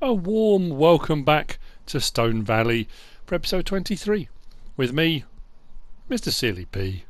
A warm welcome back to Stone Valley for episode 23 with me, MrSealyp.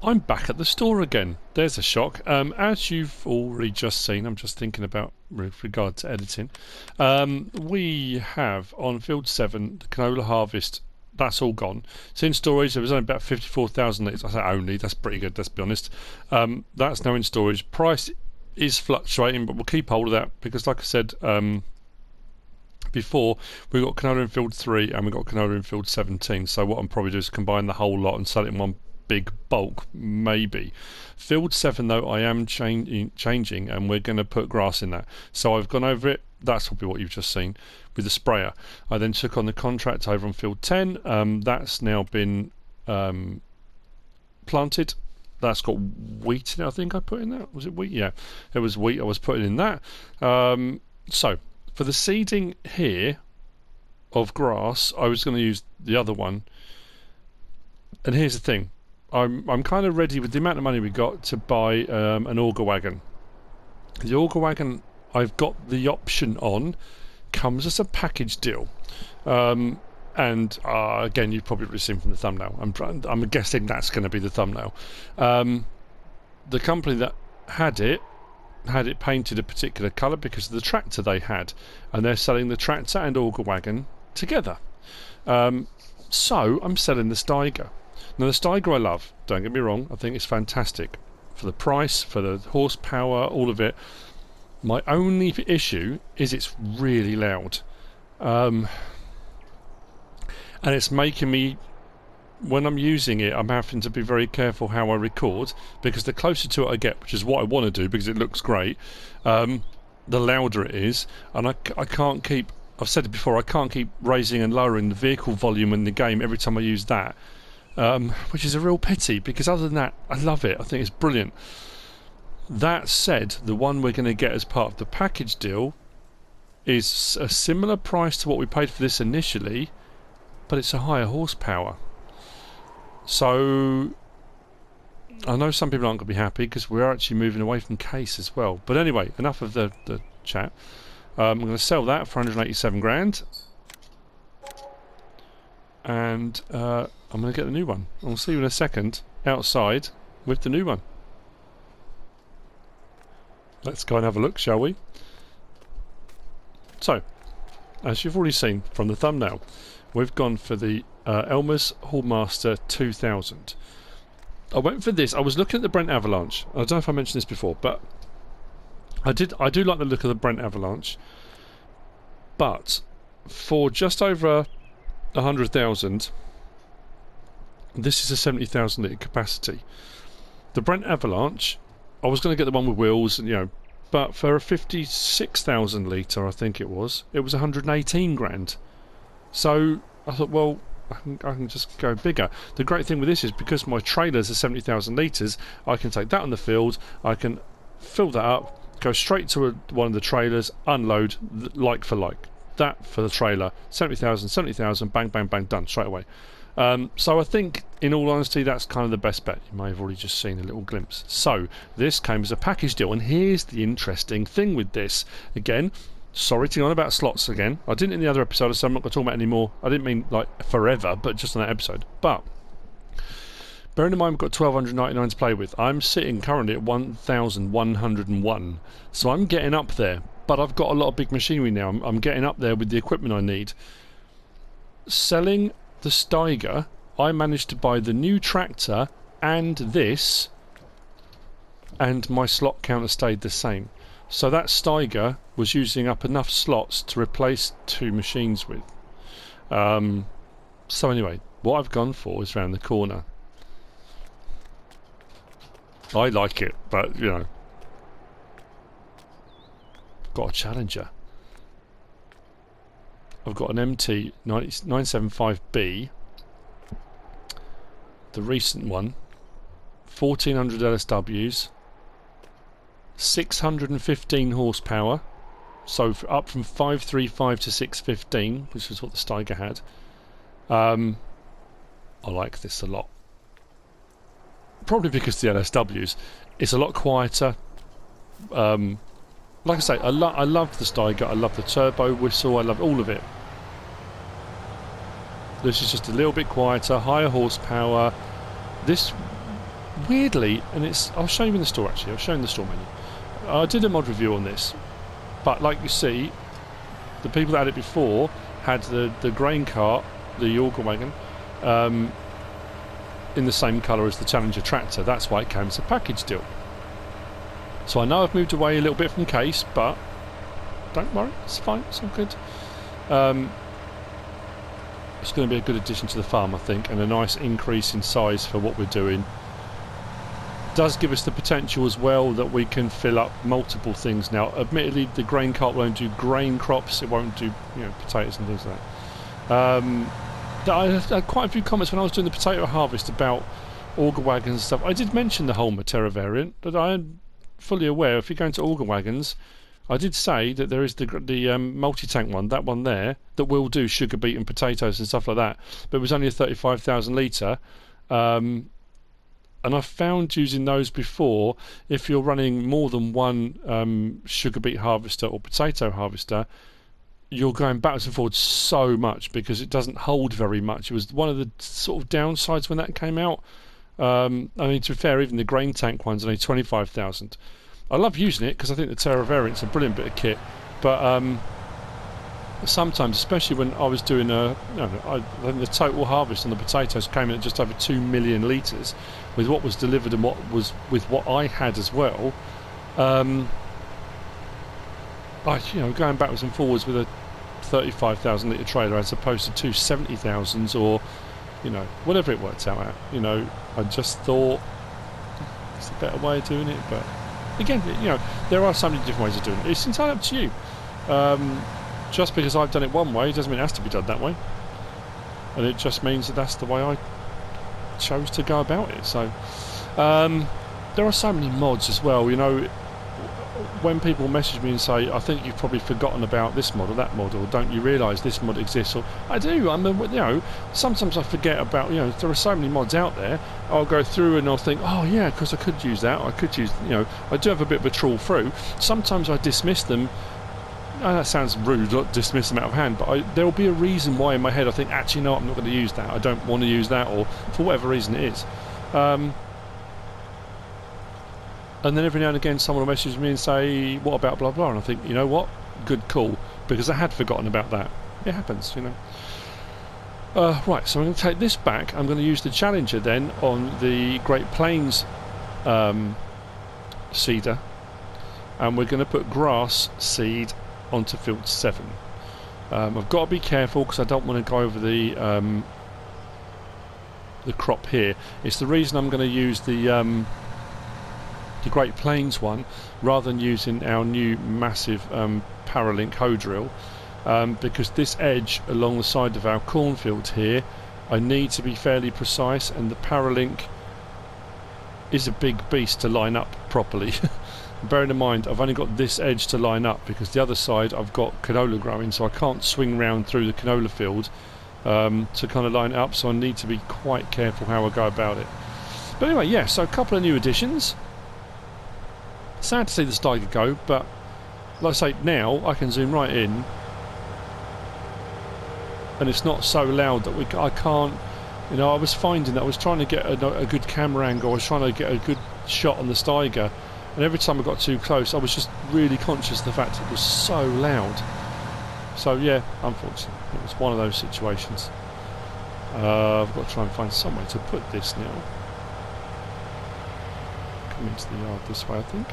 I'm back at the store again. There's a shock. As you've already just seen, I'm just thinking about with regard to editing. We have on field 7 the canola harvest. That's all gone. It's in storage. There was only about 54,000 litres. I say only. That's pretty good. Let's be honest. That's now in storage. Price is fluctuating, but we'll keep hold of that because, like I said before, we've got canola in field 3 and we've got canola in field 17. So what I'm probably doing is combine the whole lot and sell it in one big bulk, maybe. Field 7 though, I am changing and we're going to put grass in that. So I've gone over it. That's probably what you've just seen with the sprayer. I then took on the contract over on field 10. That's now been planted. That's got wheat in it, I think I put in that. Was it wheat? Yeah, it was wheat I was putting in that. So for the seeding here of grass, I was going to use the other one. And here's the thing. I'm kind of ready with the amount of money we got to buy an auger wagon. The auger wagon I've got the option on comes as a package deal, and again you've probably seen from the thumbnail. I'm guessing that's going to be the thumbnail. The company that had it painted a particular colour because of the tractor they had, and they're selling the tractor and auger wagon together. So I'm selling the Steiger. Now the Steiger I love, don't get me wrong, I think it's fantastic for the price, for the horsepower, all of it. My only issue is it's really loud, and it's making me, when I'm using it, I'm having to be very careful how I record, because the closer to it I get, which is what I want to do because it looks great, the louder it is, and I can't keep, I've said it before, I can't keep raising and lowering the vehicle volume in the game every time I use that. Which is a real pity, because other than that I love it. I think it's brilliant. That said, the one we're going to get as part of the package deal is a similar price to what we paid for this initially, but it's a higher horsepower. So I know some people aren't going to be happy because we're actually moving away from case as well. But anyway, enough of the chat. I'm going to sell that for 187 grand. And I'm going to get the new one. I'll see you in a second outside with the new one. Let's go and have a look, shall we? So, as you've already seen from the thumbnail, we've gone for the Elmer's Hallmaster 2000. I went for this. I was looking at the Brent Avalanche. I don't know if I mentioned this before, but I do like the look of the Brent Avalanche. But for just over 100,000, this is a 70,000 litre capacity. The Brent Avalanche, I was going to get the one with wheels, and but for a 56,000 litre, I think it was 118 grand. So I thought, well, I can just go bigger. The great thing with this is because my trailers are 70,000 litres, I can take that on the field, I can fill that up, go straight to one of the trailers, unload, like for like. That for the trailer, 70,000, bang, bang, bang, done, straight away. So I think, in all honesty, that's kind of the best bet. You may have already just seen a little glimpse. So, this came as a package deal, and here's the interesting thing with this. Again, sorry to go on about slots again. I didn't in the other episode, so I'm not going to talk about it anymore. I didn't mean, like, forever, but just on that episode. But, bearing in mind we've got 1,299 to play with, I'm sitting currently at 1,101. So I'm getting up there, but I've got a lot of big machinery now. I'm getting up there with the equipment I need. Selling the Steiger, I managed to buy the new tractor and this, and my slot counter stayed the same. So that Steiger was using up enough slots to replace 2 machines with. So anyway, what I've gone for is round the corner. I like it, but got a Challenger. I've got an MT 975B, the recent one, 1400 LSWs, 615 horsepower, so up from 535 to 615, which was what the Steiger had. I like this a lot. Probably because the LSWs, it's a lot quieter. Like I say, I love the Steiger, I love the turbo whistle, I love all of it. This is just a little bit quieter, higher horsepower. This, weirdly, and I'll show you in the store actually, I'll show you in the store menu. I did a mod review on this, but like you see, the people that had it before had the grain cart, the auger wagon, in the same colour as the Challenger tractor. That's why it came as a package deal. So I know I've moved away a little bit from case, but don't worry, it's fine, it's all good. It's going to be a good addition to the farm, I think, and a nice increase in size for what we're doing. Does give us the potential as well that we can fill up multiple things now. Admittedly, the grain cart won't do grain crops, it won't do potatoes and things like that. I had quite a few comments when I was doing the potato harvest about auger wagons and stuff. I did mention the Holmer Terra variant, but I am fully aware if you're going to auger wagons, I did say that there is the multi-tank one, that one there, that will do sugar beet and potatoes and stuff like that, but it was only a 35,000 litre. And I've found using those before, if you're running more than one sugar beet harvester or potato harvester, you're going backwards and forwards so much because it doesn't hold very much. It was one of the sort of downsides when that came out. I mean, to be fair, even the grain tank one's only 25,000. I love using it because I think the Terra variant's a brilliant bit of kit, but sometimes, especially when I was doing I think the total harvest on the potatoes came in at just over 2 million litres with what was delivered and what was with what I had as well. Going backwards and forwards with a 35,000 litre trailer as opposed to 270,000s or whatever it worked out at. I just thought it's a better way of doing it, but again, there are so many different ways of doing it. It's entirely up to you. Just because I've done it one way doesn't mean it has to be done that way, and it just means that that's the way I chose to go about it. So there are so many mods as well. when people message me and say, I think you've probably forgotten about this mod or that mod, or don't you realise this mod exists, or I do. I mean, you know, sometimes I forget about, you know, there are so many mods out there. I'll go through and I'll think, oh yeah, because I could use that. I could use, you know, I do have a bit of a trawl through. Sometimes I dismiss them. Oh, that sounds rude, not dismiss them out of hand, but there will be a reason why in my head I think, actually no, I'm not going to use that. I don't want to use that, or for whatever reason it is. And then every now and again someone will message me and say, what about blah blah, and I think, you know what, good call, because I had forgotten about that. It happens, you know. Right, so I'm going to take this back. I'm going to use the Challenger then on the Great Plains seeder, and we're going to put grass seed onto field 7. I've got to be careful because I don't want to go over the crop here. It's the reason I'm going to use the Great Plains one rather than using our new massive Paralink hoe drill, because this edge along the side of our cornfield here, I need to be fairly precise, and the Paralink is a big beast to line up properly. Bearing in mind I've only got this edge to line up because the other side I've got canola growing, so I can't swing round through the canola field to kind of line it up, so I need to be quite careful how I go about it. But anyway, yeah, so a couple of new additions. Sad to see the Steiger go, but like I say, now I can zoom right in and it's not so loud that I can't, you know, I was finding that I was trying to get a good camera angle, I was trying to get a good shot on the Steiger, and every time I got too close I was just really conscious of the fact it was so loud. So yeah, unfortunately it was one of those situations. I've got to try and find somewhere to put this now. Come into the yard this way, I think.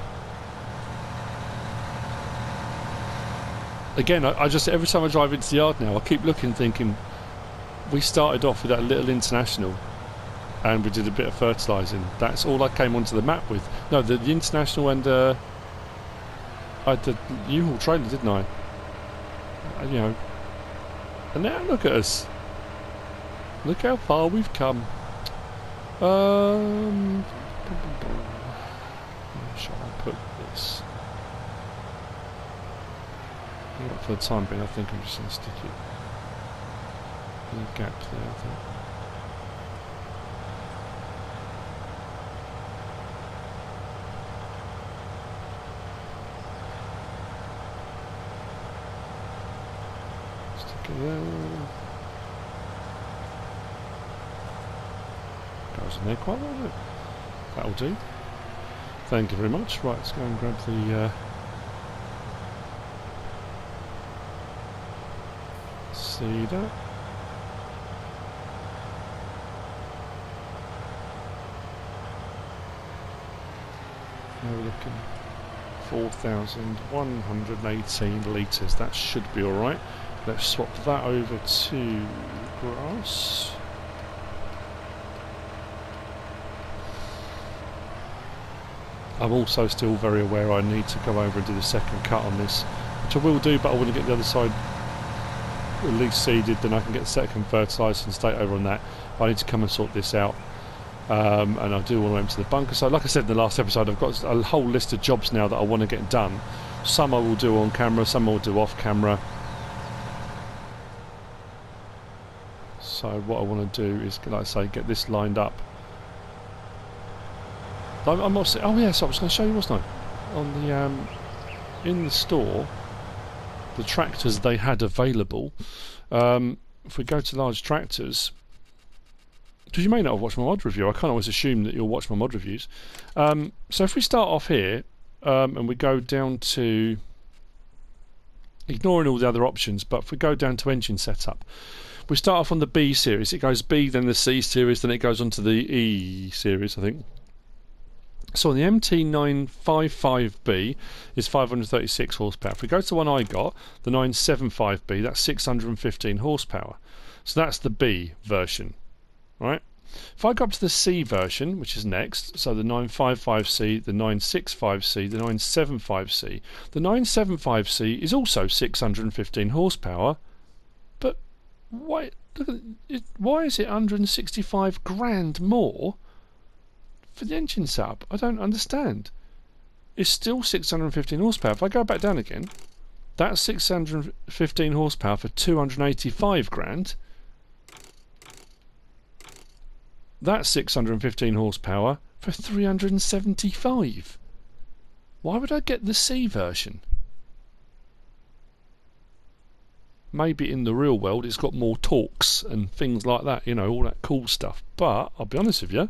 Again, I just, every time I drive into the yard now, I keep looking, thinking, we started off with that little International and we did a bit of fertilising. That's all I came onto the map with. No, the International, and I had the U-Haul trailer, didn't I? You know, and now look at us. Look how far we've come. Where shall I put this? For the time being, I think I'm just going to stick it in a gap there, I think. Stick it there. Goes in there quite well, doesn't it? That'll do. Thank you very much. Right, let's go and grab the seeder. Now we're looking 4,118 litres. That should be alright. Let's swap that over to grass. I'm also still very aware I need to go over and do the second cut on this, which I will do, but I want to get the other side at least seeded, then I can get the second fertilised and stay over on that. I need to come and sort this out, and I do want to empty the bunker. So like I said in the last episode, I've got a whole list of jobs now that I want to get done. Some I will do on camera, some I will do off camera. So what I want to do is, like I say, get this lined up. I'm not. Oh yes, I was going to show you, wasn't I? On the in the store, the tractors they had available. If we go to large tractors, because you may not have watched my mod review, I can't always assume that you'll watch my mod reviews. So if we start off here and we go down to, ignoring all the other options, but if we go down to engine setup, we start off on the B series. It goes B, then the C series, then it goes on to the E series, I think. So on the MT955B is 536 horsepower. If we go to the one I got, the 975B, that's 615 horsepower. So that's the B version, right? If I go up to the C version, which is next, so the 955C, the 965C, the 975C, the 975C is also 615 horsepower, but why? Look at it, why is it 165 grand more for the engine setup? I don't understand. is still 615 horsepower. If I go back down again, that's 615 horsepower for 285 grand. That's 615 horsepower for 375. Why would I get the C version? Maybe in the real world it's got more torques and things like that, you know, all that cool stuff. But I'll be honest with you,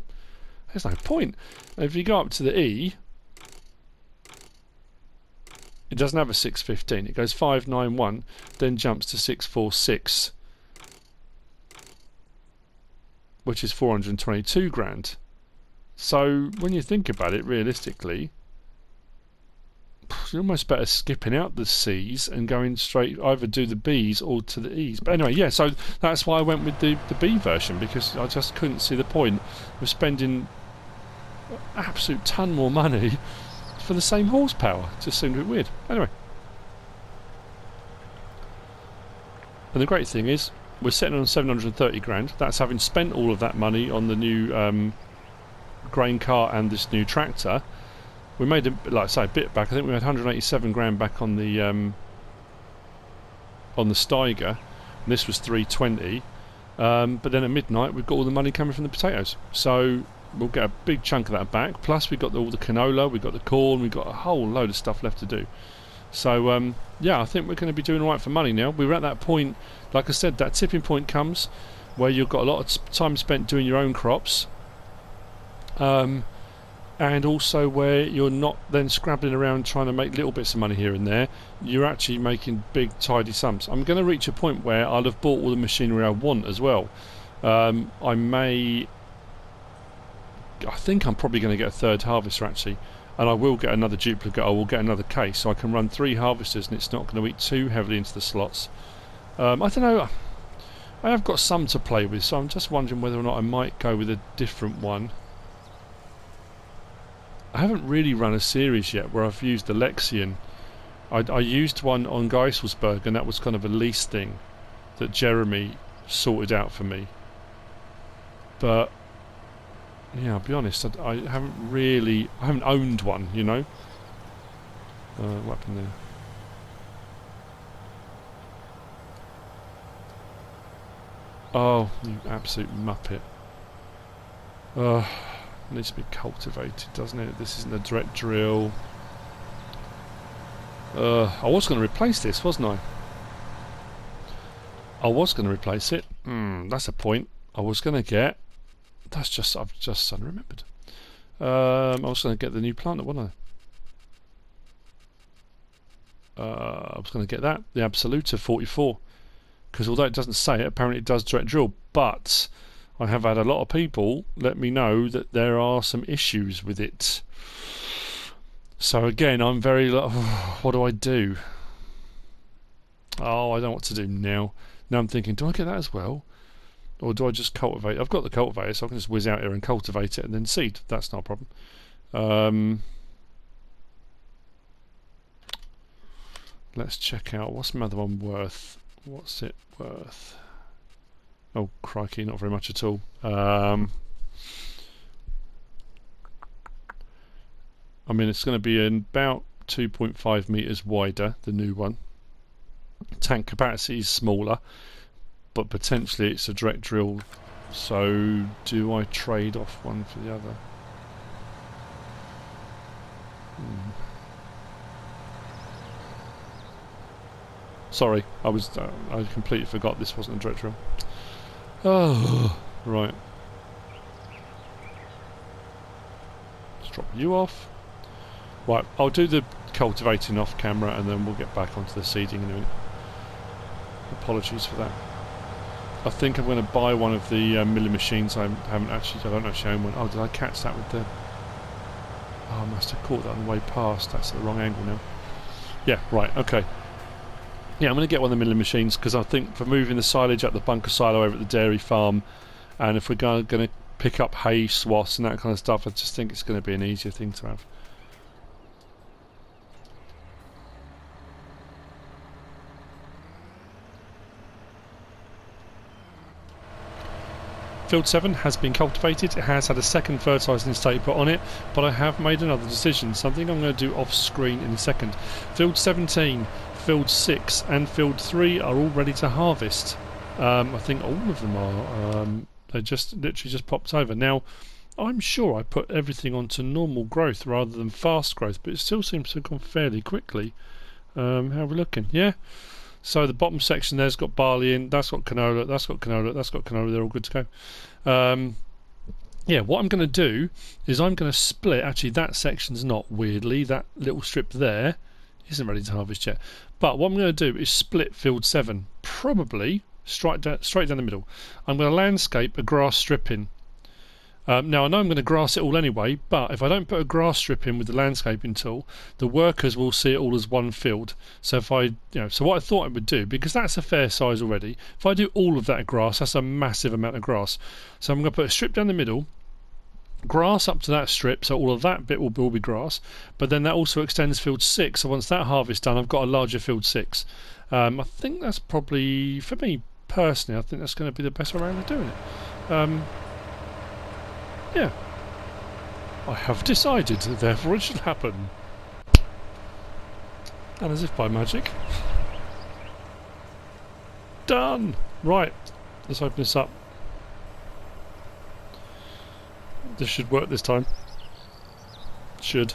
there's no point. If you go up to the E, it doesn't have a 615. It goes 591, then jumps to 646, which is 422 grand. So when you think about it realistically, you're almost better skipping out the C's and going straight, either do the B's or to the E's. But anyway, yeah, so that's why I went with the B version, because I just couldn't see the point of spending an absolute ton more money for the same horsepower. It just seemed a bit weird. Anyway. And the great thing is, we're sitting on 730 grand. That's having spent all of that money on the new grain cart and this new tractor. We made, like I say, a bit back. I think we had 187 grand back on the Steiger, and this was 320. But then at midnight, we've got all the money coming from the potatoes. So we'll get a big chunk of that back. Plus, we've got all the canola, we've got the corn, we've got a whole load of stuff left to do. So yeah, I think we're going to be doing all right for money now. We were at that point, like I said, that tipping point comes where you've got a lot of time spent doing your own crops. And also where you're not then scrabbling around trying to make little bits of money here and there. You're actually making big tidy sums. I'm going to reach a point where I'll have bought all the machinery I want as well. I think I'm probably going to get a third harvester actually, and I will get another duplicate. I will get another case, so I can run 3 harvesters and it's not going to eat too heavily into the slots. I don't know, I have got some to play with, so I'm just wondering whether or not I might go with a different one. I haven't really run a series yet where I've used the Lexion. I used one on Geiselsberg, and that was kind of a lease thing that Jeremy sorted out for me. But yeah, I'll be honest, I haven't owned one, you know. What happened there? Oh, you absolute muppet. Needs to be cultivated, doesn't it? This isn't a direct drill. I was going to replace this, wasn't I? I was going to replace it. That's a point. I was going to get... I've just suddenly remembered. I was going to get the new planter, wasn't I? I was going to get that, the Absoluta 44. Because although it doesn't say it, apparently it does direct drill. But I have had a lot of people let me know that there are some issues with it. So again, I'm very like, what do I do? Oh, I don't know what to do now. Now I'm thinking, do I get that as well? Or do I just cultivate? I've got the cultivator, so I can just whiz out here and cultivate it and then seed. That's not a problem. Let's check out, what's my other one worth? What's it worth? Oh, crikey, not very much at all. I mean, it's going to be about 2.5 metres wider, the new one. Tank capacity is smaller, but potentially it's a direct drill. So, do I trade off one for the other? Sorry, I completely forgot this wasn't a direct drill. Oh, right. Let's drop you off. Right, I'll do the cultivating off camera and then we'll get back onto the seeding in a minute. Apologies for that. I think I'm going to buy one of the milling machines. I don't actually own one. Oh, did I catch that with the... Oh, I must have caught that on the way past. That's at the wrong angle now. Yeah, right, okay. Yeah, I'm going to get one of the milling machines because I think for moving the silage up the bunker silo over at the dairy farm, and if we're going to pick up hay swaths and that kind of stuff, I just think it's going to be an easier thing to have. Field 7 has been cultivated, it has had a second fertilising state put on it, but I have made another decision, something I'm going to do off screen in a second. Field 17, Field 6 and Field 3 are all ready to harvest. I think all of them are. They just literally just popped over. Now, I'm sure I put everything onto normal growth rather than fast growth, but it still seems to have gone fairly quickly. How are we looking? Yeah. So the bottom section there's got barley in, that's got canola, that's got canola, that's got canola, they're all good to go. Yeah, what I'm going to do is I'm going to split, actually that section's not, weirdly, that little strip there isn't ready to harvest yet. But what I'm going to do is split field 7, probably straight down the middle. I'm going to landscape a grass strip in. Now I know I'm going to grass it all anyway, but if I don't put a grass strip in with the landscaping tool, the workers will see it all as one field. So if I, so what I thought I would do, because that's a fair size already, if I do all of that grass, that's a massive amount of grass. So I'm going to put a strip down the middle, grass up to that strip, so all of that bit will be grass, but then that also extends field 6, so once that harvest's done I've got a larger field 6. I think that's probably, for me personally, I think that's going to be the best way around of doing it. Yeah, I have decided, therefore it should happen. And as if by magic. Done! Right, let's open this up. This should work this time. Should.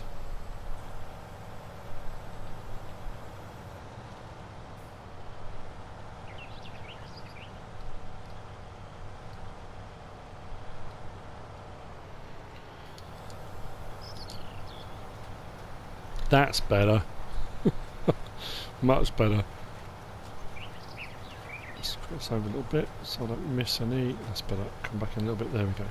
That's better. Much better. Let's put this over a little bit so I don't miss any. That's better. Come back in a little bit. There we go.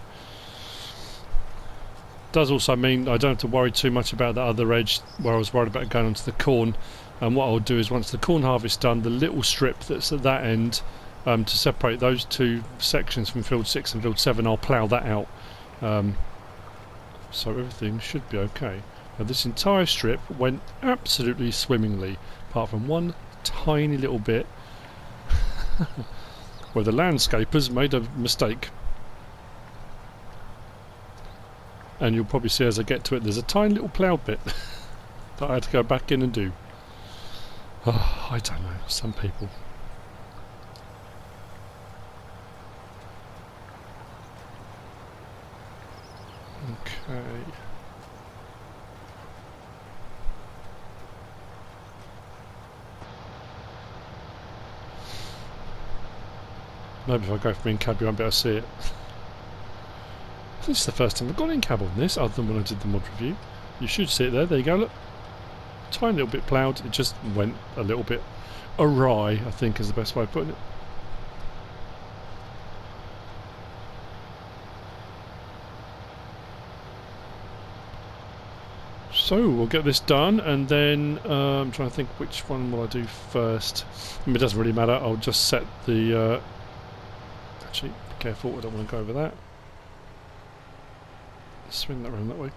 Does also mean I don't have to worry too much about that other edge where I was worried about going onto the corn. And what I'll do is once the corn harvest's done, the little strip that's at that end to separate those two sections from field 6 and field 7, I'll plough that out. So everything should be okay. Now this entire strip went absolutely swimmingly, apart from one tiny little bit where the landscapers made a mistake. And you'll probably see as I get to it, there's a tiny little ploughed bit that I had to go back in and do. Oh, I don't know, some people. Okay. Maybe if I go for me in cab you won't be able to see it. This is the first time I've gone in cab on this, other than when I did the mod review. You should see it there, there you go, look. Tiny little bit ploughed, it just went a little bit awry, I think is the best way of putting it. So we'll get this done, and then I'm trying to think which one will I do first. I mean, it doesn't really matter, I'll just set the... actually, be careful, I don't want to go over that. Swing that around that way.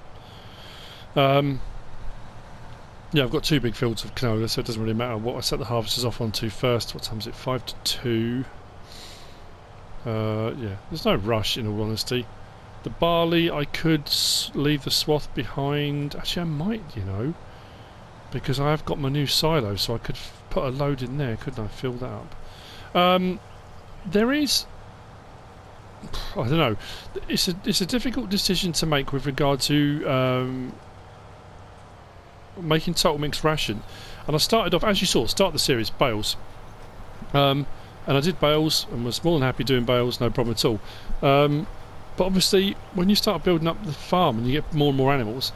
Yeah, I've got two big fields of canola, so it doesn't really matter what I set the harvesters off onto first. What time is it? 5 to 2. Yeah, there's no rush in all honesty. The barley, I could leave the swath behind. Actually, I might, you know, because I have got my new silo, so I could put a load in there, couldn't I? Fill that up. There is... I don't know. It's a difficult decision to make with regard to making total mixed ration. And I started off, as you saw, start the series bales, and I did bales and was more than happy doing bales, no problem at all. But obviously, when you start building up the farm and you get more and more animals,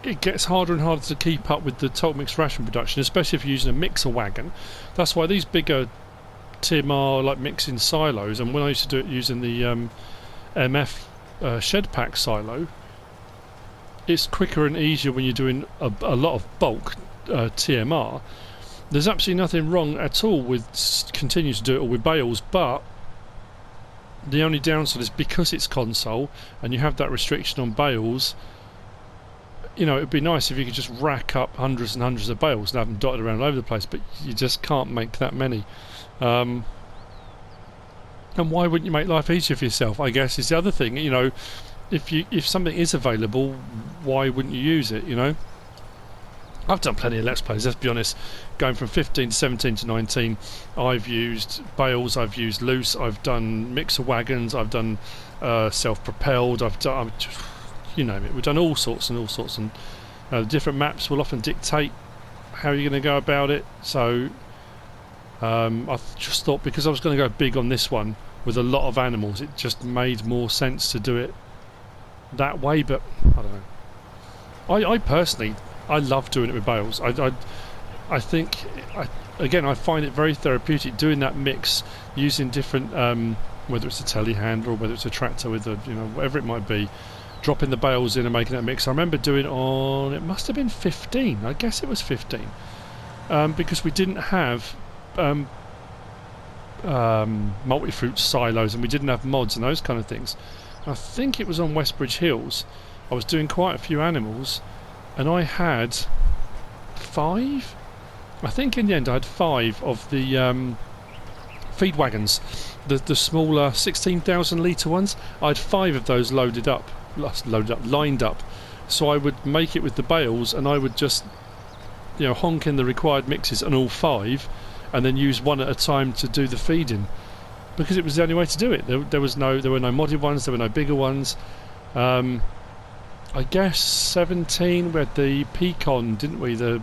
it gets harder and harder to keep up with the total mixed ration production, especially if you're using a mixer wagon. That's why these bigger TMR like mixing silos, and when I used to do it using the MF shed pack silo, it's quicker and easier when you're doing a lot of bulk TMR. There's absolutely nothing wrong at all with continuing to do it all with bales, but the only downside is because it's console and you have that restriction on bales, you know, it'd be nice if you could just rack up hundreds and hundreds of bales and have them dotted around all over the place, but you just can't make that many. And why wouldn't you make life easier for yourself, I guess, is the other thing. You know, if something is available, why wouldn't you use it, you know? I've done plenty of Let's Plays, let's be honest. Going from 15 to 17 to 19, I've used bales, I've used loose, I've done mixer wagons, I've done self-propelled, I've done, you name it. We've done all sorts, and different maps will often dictate how you're going to go about it. So I just thought, because I was going to go big on this one with a lot of animals, it just made more sense to do it that way. But I don't know. I personally, I love doing it with bales. I think, again, I find it very therapeutic doing that mix, using different, whether it's a telehandler or whether it's a tractor with a, you know, whatever it might be, dropping the bales in and making that mix. I remember doing it on, it must have been 15, I guess it was 15, because we didn't have multi-fruit silos and we didn't have mods and those kind of things. I think it was on Westbridge Hills. I was doing quite a few animals and I had 5, I think in the end I had 5 of the feed wagons, the smaller 16,000 litre ones. I had 5 of those lined up. So I would make it with the bales and I would just, you know, honk in the required mixes on all 5 and then use one at a time to do the feeding, because it was the only way to do it. There were no modded ones, there were no bigger ones. I guess 17 we had the Pecan, didn't we? The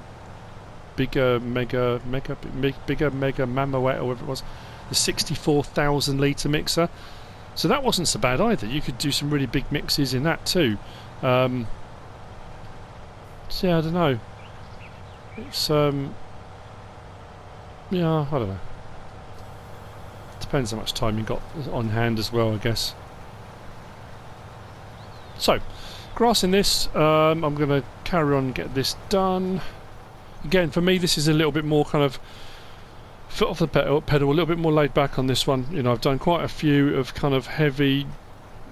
bigger mega mammoet or whatever it was, the 64,000 litre mixer. So that wasn't so bad either. You could do some really big mixes in that too. So yeah, I don't know. It's yeah, I don't know. Depends how much time you got on hand as well, I guess. So, grassing this, I'm going to carry on and get this done. Again, for me, this is a little bit more kind of foot off the pedal, a little bit more laid back on this one. You know, I've done quite a few of kind of heavy,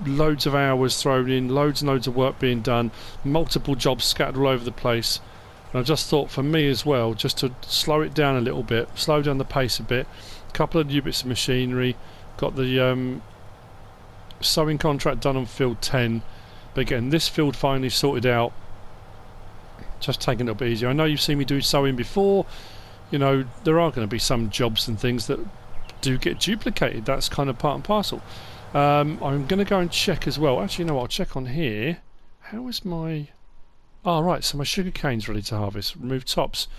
loads of hours thrown in, loads and loads of work being done, multiple jobs scattered all over the place. And I just thought, for me as well, just to slow it down a little bit, slow down the pace a bit. A couple of new bits of machinery, got the sowing contract done on field 10, but again, this field finally sorted out, just taking it a little bit easier. I know you've seen me do sowing before. You know, there are going to be some jobs and things that do get duplicated. That's kind of part and parcel. I'm going to go and check as well. Actually, you know what? I'll check on here. How is my... Oh, right, so my sugar cane's ready to harvest. Remove tops.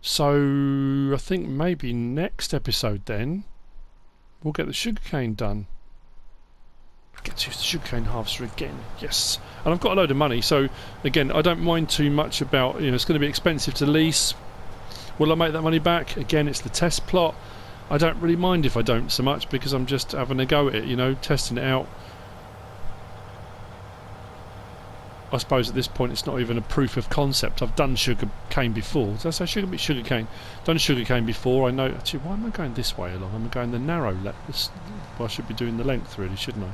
So I think maybe next episode then we'll get the sugar cane done. Get to use the sugar cane harvester again. Yes. And I've got a load of money, so again, I don't mind too much about, you know, it's going to be expensive to lease. Will I make that money back? Again, it's the test plot. I don't really mind if I don't so much, because I'm just having a go at it, you know, testing it out. I suppose at this point it's not even a proof of concept. I've done sugar cane before. Did I say sugar cane? Done sugar cane before. I know. Actually, why am I going this way along? I'm going the narrow length. Well, I should be doing the length really, shouldn't I?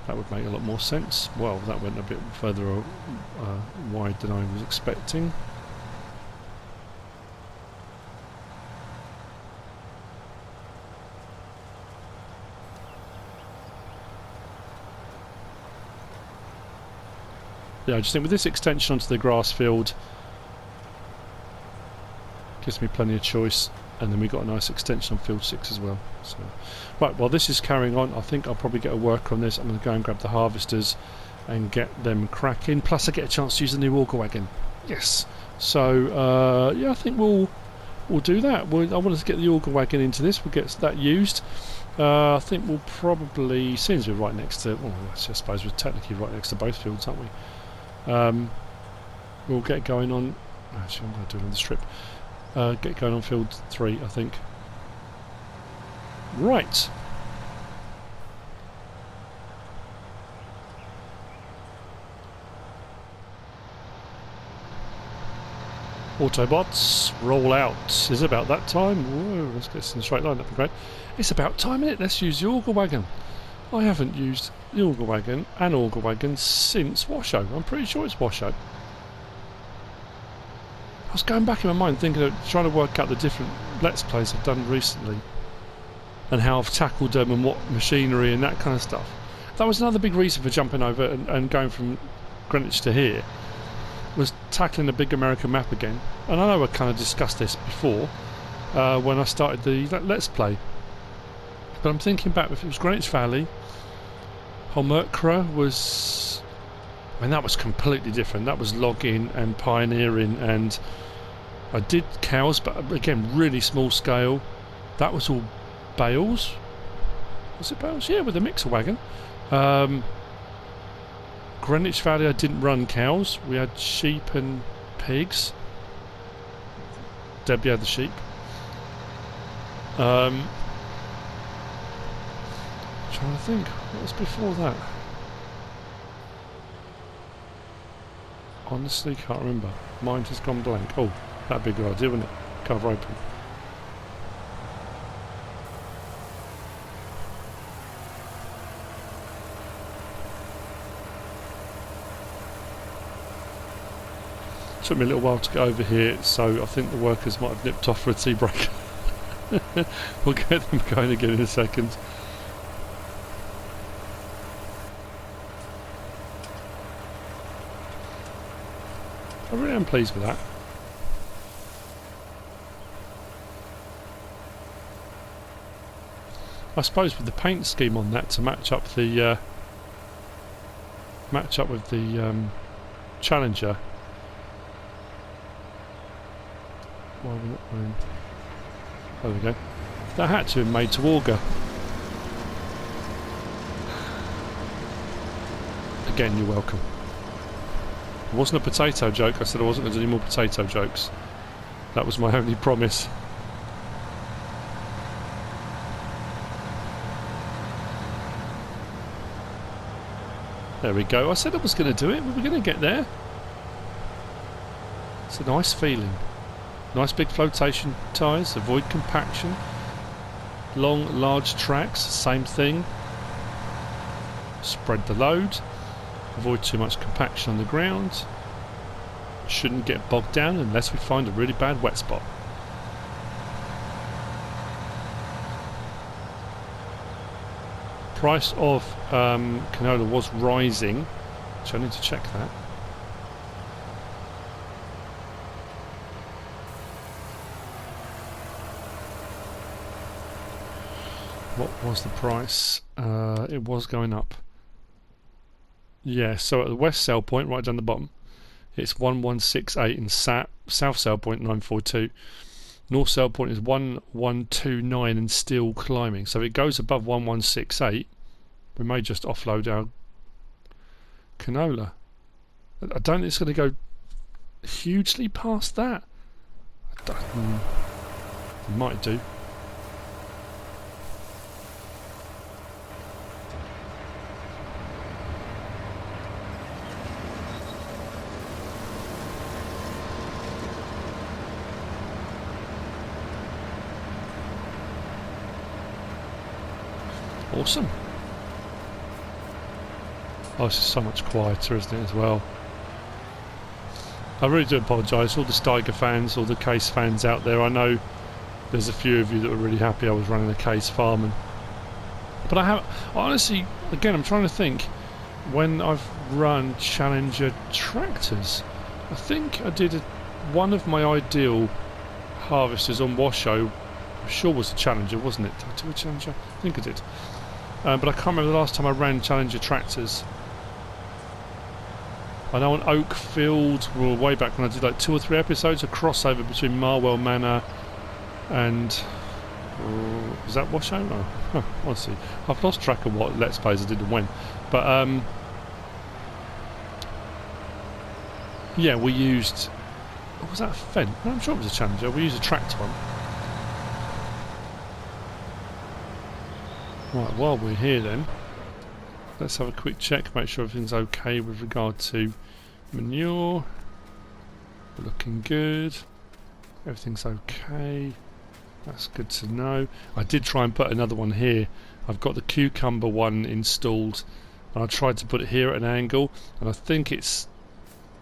That would make a lot more sense. Well, that went a bit further wide than I was expecting. Yeah, I just think with this extension onto the grass field, gives me plenty of choice, and then we've got a nice extension on field 6 as well. So, right, while this is carrying on, I think I'll probably get a work on this. I'm going to go and grab the harvesters and get them cracking. Plus I get a chance to use the new auger wagon. Yes. So yeah, I think we'll do that. I want to get the auger wagon into this. We'll get that used. I think we'll probably, since we're right next to, well, I suppose we're technically right next to both fields, aren't we? We'll get going on, actually I'm going to do it on the strip, get going on field 3, I think. Right. Autobots, roll out. Is it about that time? Whoa, let's get this in a straight line, that'd be great. It's about time, isn't it? Let's use the auger wagon. I haven't used the auger wagon since Washoe. I'm pretty sure it's Washoe. I was going back in my mind thinking of trying to work out the different Let's Plays I've done recently. and how I've tackled them and what machinery and that kind of stuff. That was another big reason for jumping over and going from Greenwich to here, was tackling the big American map again. And I know I kind of discussed this before when I started the Let's Play, but I'm thinking back, if it was Greenwich Valley, Holmerkra was, I mean, that was completely different. That was logging and pioneering, and I did cows, but again really small scale. That was all bales. Was it bales? Yeah, with a mixer wagon. Greenwich Valley I didn't run cows. We had sheep and pigs. Debbie had the sheep. Trying to think, what was before that? Honestly can't remember. Mind has gone blank. Oh, that'd be a good idea, wouldn't it? Cover open. Took me a little while to get over here, so I think the workers might have nipped off for a tea break. We'll get them going again in a second. I really am pleased with that. I suppose with the paint scheme on that to match up with the Challenger. Why are we not going? There we go. That had to have been made to auger. Again, you're welcome. It wasn't a potato joke. I said I wasn't going to do any more potato jokes. That was my only promise. There we go. I said I was going to do it. We were going to get there. It's a nice feeling. Nice big flotation tyres, avoid compaction. Long, large tracks, same thing. Spread the load. Avoid too much compaction on the ground. Shouldn't get bogged down unless we find a really bad wet spot. Price of canola was rising, so I need to check that. What was the price? It was going up. Yeah, so at the west sell point, right down the bottom, it's 1168, and south sell point 942. North sell point is 1129 and still climbing. So if it goes above 1168, we may just offload our canola. I don't think it's going to go hugely past that. It might do. Awesome. Oh, it's so much quieter, isn't it, as well? I really do apologise, all the Steiger fans, all the Case fans out there. I know there's a few of you that were really happy I was running a Case farm, but I have, honestly, again, I'm trying to think, when I've run Challenger tractors, I think I did one of my ideal harvesters on Washoe, I'm sure was a Challenger, wasn't it? Did I do a Challenger? I think I did. But I can't remember the last time I ran Challenger tractors. I know on Oakfield, well, way back when I did like 2 or 3 episodes, a crossover between Marwell Manor and... was that Washoe? Oh, huh, let's see. I've lost track of what Let's Plays I did and when. But, yeah, we used... What was that, a Fendt? No, I'm sure it was a Challenger. We used a tractor one. Right, while we're here then, let's have a quick check, make sure everything's okay with regard to manure. Looking good. Everything's okay. That's good to know. I did try and put another one here. I've got the cucumber one installed, and I tried to put it here at an angle, and I think it's,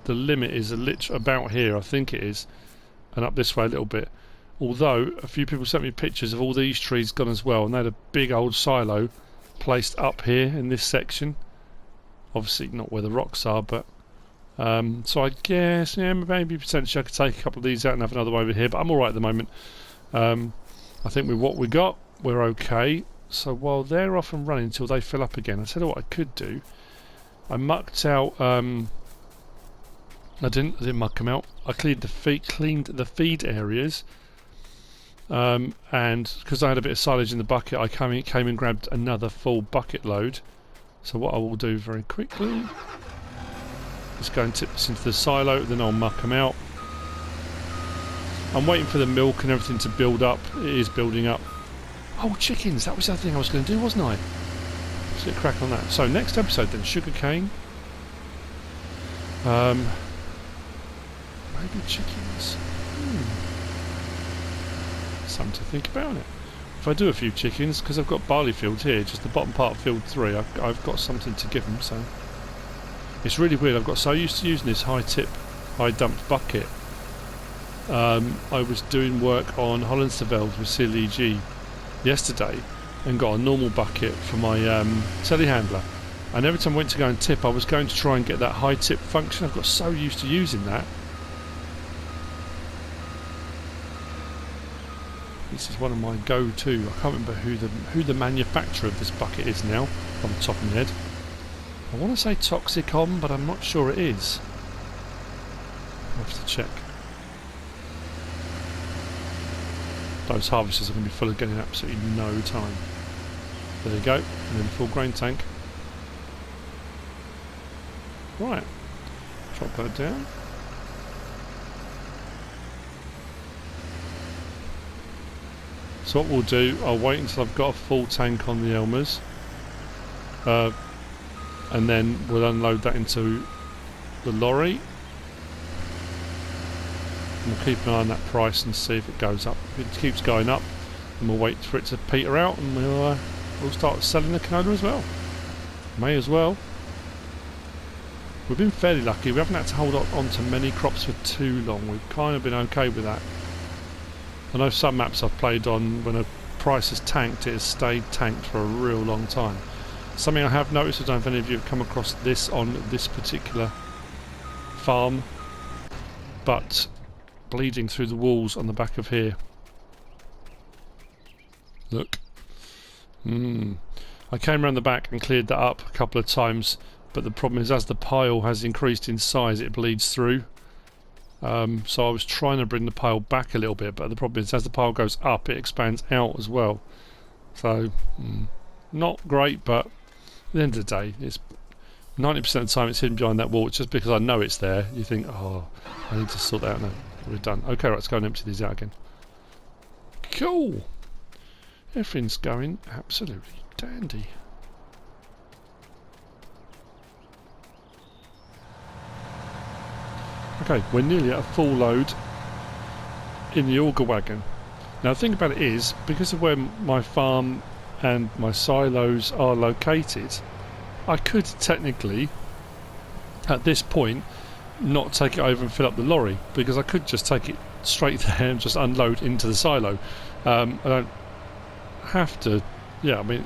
the limit is about here, I think it is, and up this way a little bit. although a few people sent me pictures of all these trees gone as well, and they had a big old silo placed up here in this section. Obviously not where the rocks are, but so I guess, yeah, maybe potentially I could take a couple of these out and have another one over here, but I'm alright at the moment. I think with what we got, we're okay. So while they're off and running until they fill up again, I tell you what I could do. I mucked out, I didn't muck them out. I cleaned the feed areas, and because I had a bit of silage in the bucket, I came and grabbed another full bucket load. So what I will do very quickly is go and tip this into the silo, then I'll muck them out. I'm waiting for the milk and everything to build up. It is building up. Oh, chickens! That was the other thing I was going to do, wasn't I? Let's get a crack on that. So next episode then, sugarcane. Maybe chickens. Something to think about it. If I do a few chickens, because I've got barley field here, just the bottom part of field 3, I've got something to give them. So it's really weird. I've got so used to using this high dumped bucket. I was doing work on Hollandsveld with CLEG yesterday and got a normal bucket for my telehandler, and every time I went to go and tip, I was going to try and get that high tip function. I've got so used to using that. This is one of my go-to. I can't remember who the manufacturer of this bucket is now on the top of my head. I want to say Toxicom, but I'm not sure it is. I'll have to check. Those harvesters are going to be full again in absolutely no time. There you go, and then full grain tank. Right, drop that down. So what we'll do, I'll wait until I've got a full tank on the Elmers, and then we'll unload that into the lorry. And we'll keep an eye on that price and see if it goes up. If it keeps going up, then we'll wait for it to peter out, and we'll start selling the canola as well. May as well. We've been fairly lucky. We haven't had to hold on to many crops for too long. We've kind of been okay with that. I know some maps I've played on, when a price has tanked, it has stayed tanked for a real long time. Something I have noticed, I don't know if any of you have come across this on this particular farm, but bleeding through the walls on the back of here. Look. I came around the back and cleared that up a couple of times, but the problem is as the pile has increased in size, it bleeds through. So I was trying to bring the pile back a little bit, but the problem is as the pile goes up, it expands out as well. So not great, but at the end of the day, it's 90% of the time it's hidden behind that wall. It's just because I know it's there. You think, oh, I need to sort that out now. We're done. Okay, right, let's go and empty these out again. Cool. Everything's going absolutely dandy. Okay, we're nearly at a full load in the auger wagon. Now the thing about it is, because of where my farm and my silos are located, I could technically, at this point, not take it over and fill up the lorry, because I could just take it straight there and just unload into the silo. I don't have to, yeah, I mean,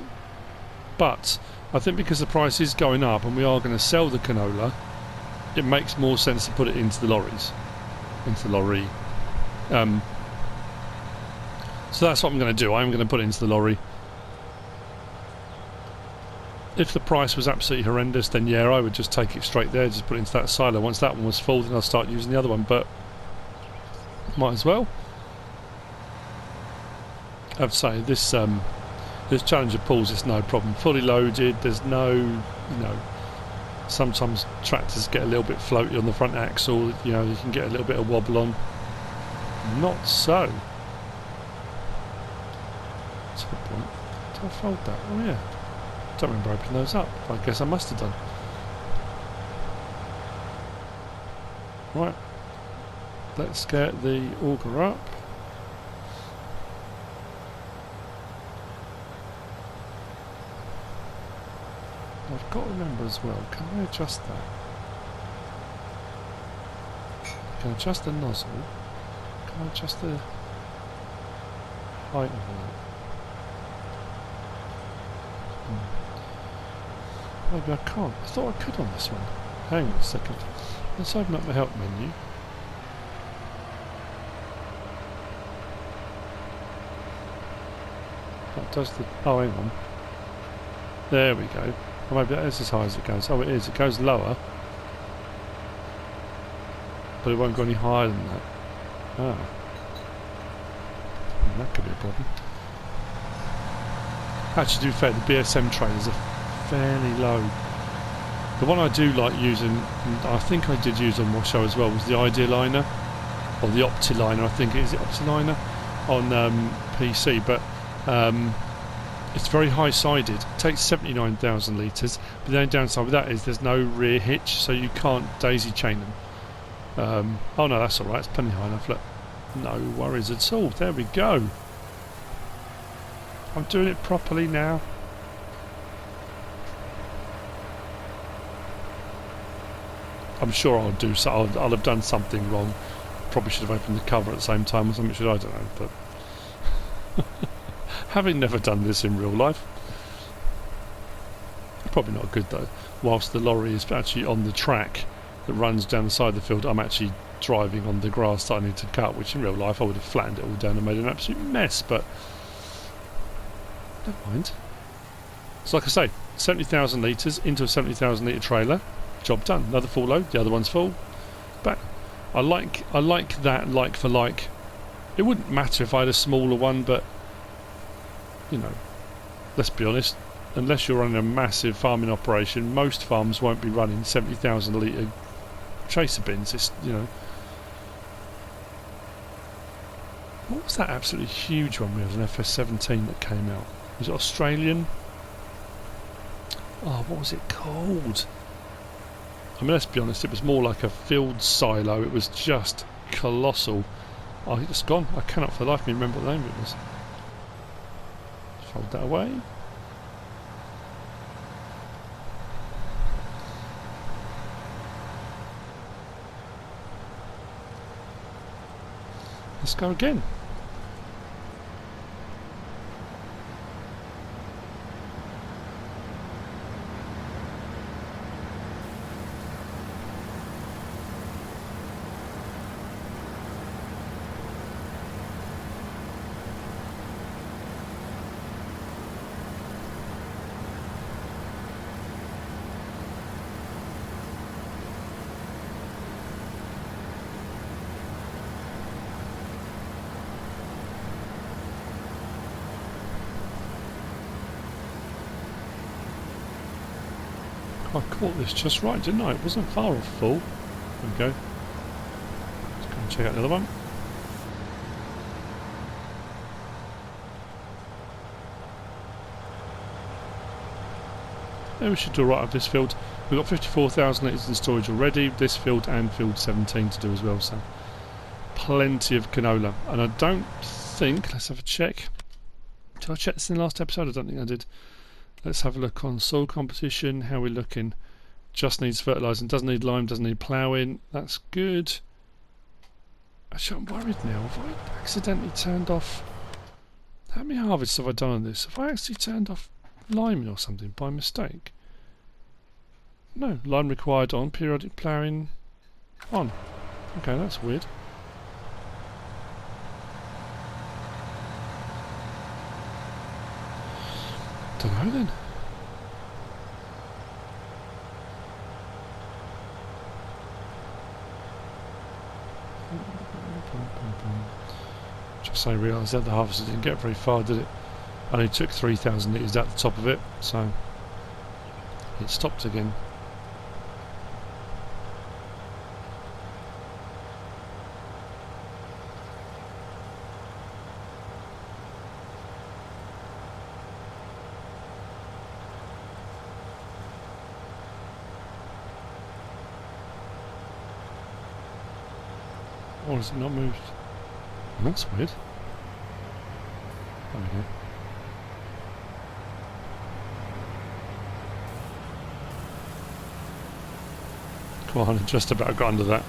but I think because the price is going up and we are going to sell the canola, it makes more sense to put it into the lorries, into the lorry. So that's what I'm going to do. I'm going to put it into the lorry. If the price was absolutely horrendous, then yeah, I would just take it straight there, just put it into that silo. Once that one was full, then I'll start using the other one, but might as well. I have to say, this Challenger pulls, it's no problem. Fully loaded, there's no, you know, sometimes tractors get a little bit floaty on the front axle, you know, you can get a little bit of wobble on. Not so. That's a good point. Did I fold that? Oh yeah. Don't remember opening those up. I guess I must have done. Right. Let's get the auger up. I've got to remember as well, can I adjust that? I can adjust the nozzle. Can I adjust the... height of that? Maybe I can't. I thought I could on this one. Hang on a second. Let's open up the help menu. That does the... oh, hang on. There we go. Oh, maybe that is as high as it goes. Oh, it is. It goes lower. But it won't go any higher than that. Ah. That could be a problem. Actually, to be fair, the BSM trailers are fairly low. The one I do like using, and I think I did use on my show as well, was the Idealiner, or the Optiliner, I think it is, Optiliner, on PC, but it's very high-sided. It takes 79,000 litres, but the only downside with that is there's no rear hitch, so you can't daisy chain them. Oh no, that's alright, it's plenty high enough, look. No worries at all, there we go. I'm doing it properly now. I'm sure I'll do so. I'll have done something wrong. Probably should have opened the cover at the same time or something. Should I don't know. But having never done this in real life, probably not good though. Whilst the lorry is actually on the track that runs down the side of the field, I'm actually driving on the grass that I need to cut. Which in real life I would have flattened it all down and made an absolute mess. But never mind. So like I say, 70,000 litres into a 70,000 litre trailer. Job done. Another full load. The other one's full. But I like that like for like. It wouldn't matter if I had a smaller one, but you know, let's be honest. Unless you're running a massive farming operation, most farms won't be running 70,000 litre chaser bins. It's, you know. What was that absolutely huge one? We had an FS19 that came out. Was it Australian? Oh, what was it called? I mean, let's be honest, it was more like a field silo. It was just colossal. Oh, it's gone. I cannot for the life of me remember what the name of it was. Fold that away. Let's go again. I caught this just right, didn't I? It wasn't far off full. There we go. Let's go and check out the other one. Yeah, we should do right up this field. We've got 54,000 litres in storage already, this field and field 17 to do as well, so plenty of canola. And I don't think, let's have a check. Did I check this in the last episode? I don't think I did. Let's have a look on soil composition. How we're looking. Just needs fertilising. Doesn't need lime. Doesn't need ploughing. That's good. Actually, I'm worried now. Have I accidentally turned off... How many harvests have I done on this? Have I actually turned off liming or something by mistake? No. Lime required on. Periodic ploughing on. Okay, that's weird. Don't know then. Just so I realised that the harvester didn't get very far, did it? Only took 3,000 litres out the top of it, so it stopped again. Or has it not moved? That's weird. There we go. Come on, I just about got under that.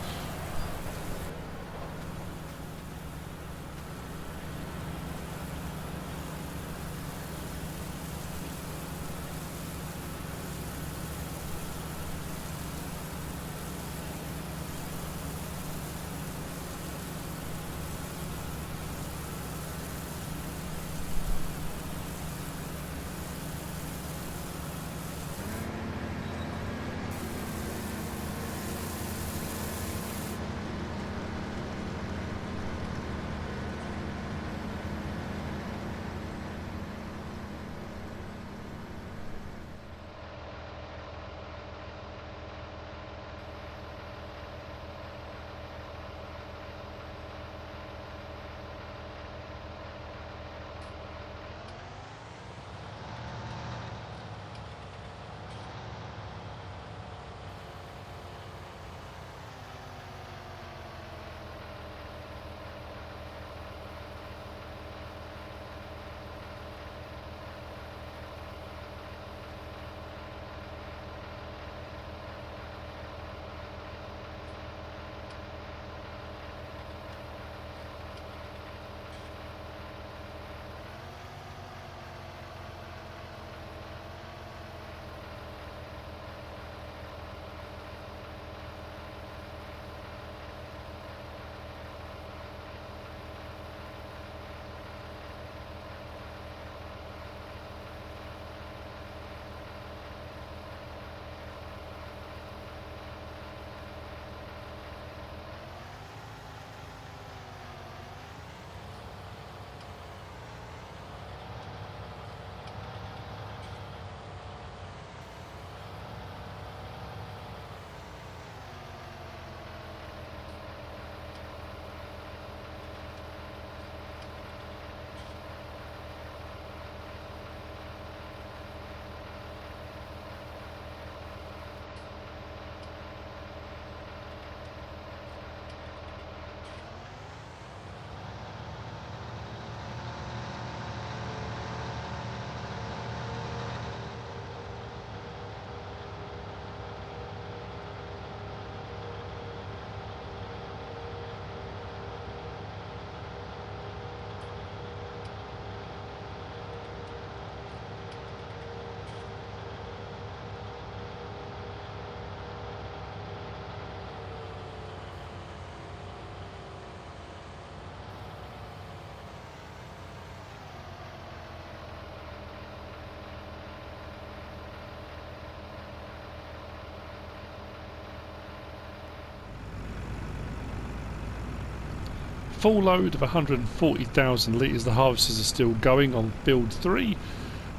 full load of 140,000 litres. The harvesters are still going on build 3.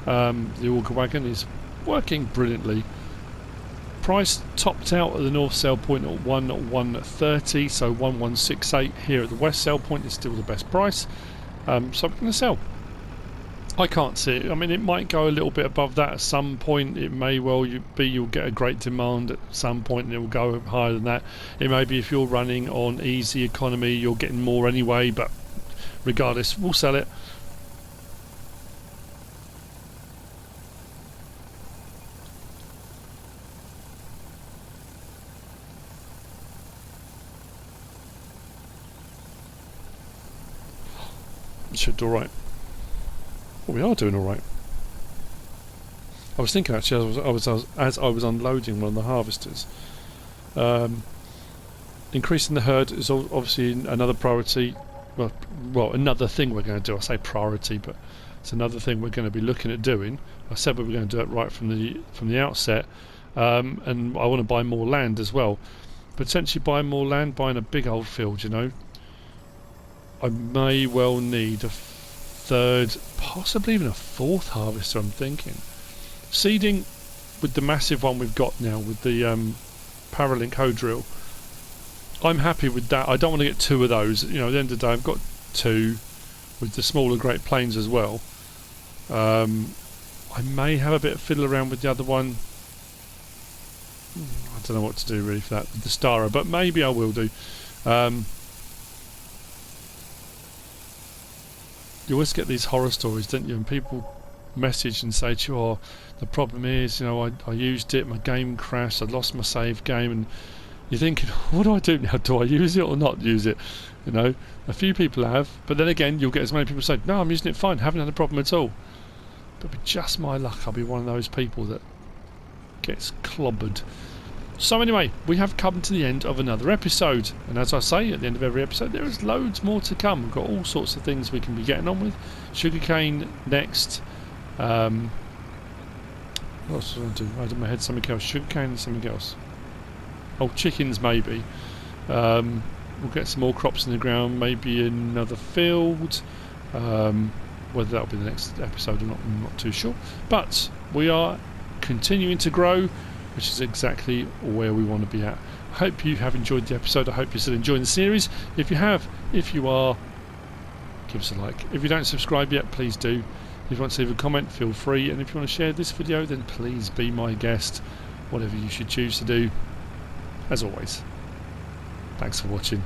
The auger wagon is working brilliantly. Price topped out at the north sale point at 1130, so 1168 here at the west sale point is still the best price. So I'm going to sell. I can't see it. I mean, it might go a little bit above that at some point. It may well you'll get a great demand at some point and it will go higher than that. It may be if you're running on easy economy, you're getting more anyway, but regardless, we'll sell it. It should do alright. Well, we are doing alright. I was thinking actually as I was unloading one of the harvesters, increasing the herd is obviously another priority. Well, another thing we're going to do. I say priority, but it's another thing we're going to be looking at doing. I said we were going to do it right from the outset, and I want to buy more land as well. Potentially buying more land, buying a big old field, you know. I may well need a third, possibly even a fourth harvester, I'm thinking. Seeding with the massive one we've got now with the Paralink hoe drill, I'm happy with that. I don't want to get 2 of those. You know, at the end of the day I've got 2 with the smaller Great Plains as well. I may have a bit of fiddle around with the other one. I don't know what to do really for that with the Stara, but maybe I will do. You always get these horror stories, don't you? And people message and say to you, oh, the problem is, you know, I used it, my game crashed, I lost my save game, and you're thinking, what do I do now? Do I use it or not use it? You know, a few people have, but then again, you'll get as many people say, no, I'm using it fine, haven't had a problem at all. But with just my luck, I'll be one of those people that gets clobbered. So anyway, we have come to the end of another episode, and as I say at the end of every episode, there is loads more to come. We've got all sorts of things we can be getting on with. Sugarcane next. What else was I going to do? I had in my head something else. Sugarcane and something else. Oh, chickens maybe. We'll get some more crops in the ground, maybe another field. Whether that'll be the next episode or not, I'm not too sure. But we are continuing to grow, which is exactly where we want to be at. I hope you have enjoyed the episode. I hope you're still enjoying the series. If you have, if you are, give us a like. If you don't subscribe yet, please do. If you want to leave a comment, feel free. And if you want to share this video, then please be my guest. Whatever you should choose to do. As always, thanks for watching.